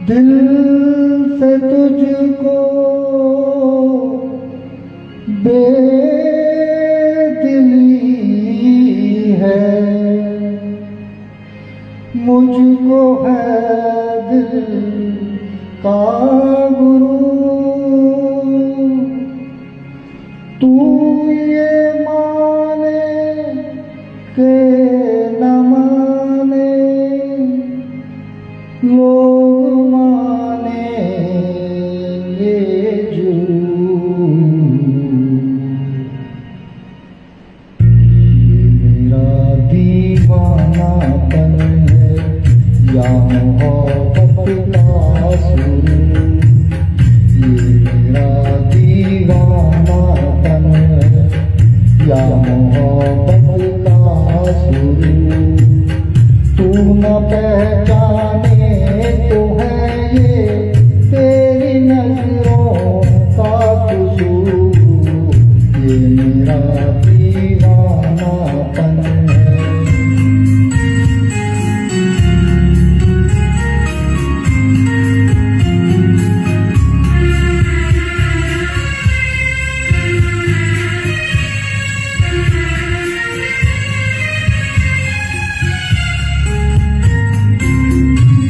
दिल से तुझको बेदिली है, मुझको है दिल का गुरु। तू ये माने के न माने, लोग मानेंगे जरूर। ये मेरा दीवानापन है या मोहब्बत का सुरूर। ये मेरा दीवानापन है या मोहब्बत का सुरूर। तू न पहचाने तो है ये तेरी नजरों का कसूर। ये मेरा दीवानापन है।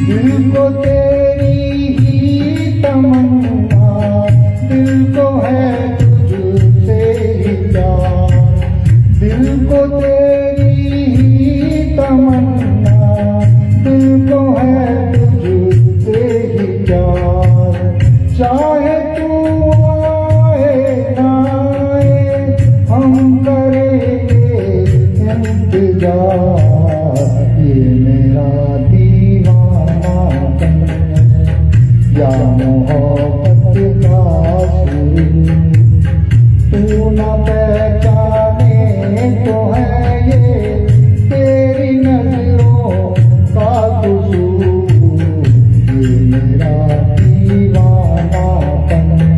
दिल को तेरी ही तमन्ना, दिल को है तुझसे ही प्यार। दिल को तेरी ही तमन्ना, दिल को है तुझसे ही प्यार। चाहे तू आए ना आए, हम करेंगे इंतजार। ये मेरा दीवानापन है या मोहब्बत का सुरूर। तू न पहचाने तो है ये तेरी नजरों का कसूर। ये मेरा दीवानापन है।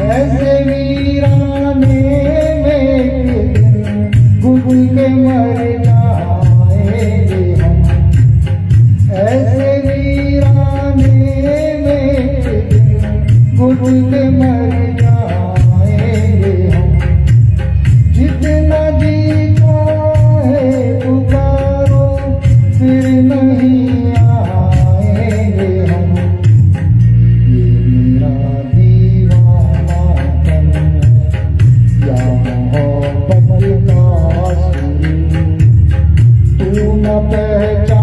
ऐसे वीराने में एक दिन गुजर के मर जाएंगे हम। ऐसे वीराने में एक दिन गुजर के मर जाएंगे हम। जितना जी चाहे पुकारो फिर नहीं आएंगे हम। ये मेरा दीवानापन है या मोहब्बत का सुरूर। तू न पहचाने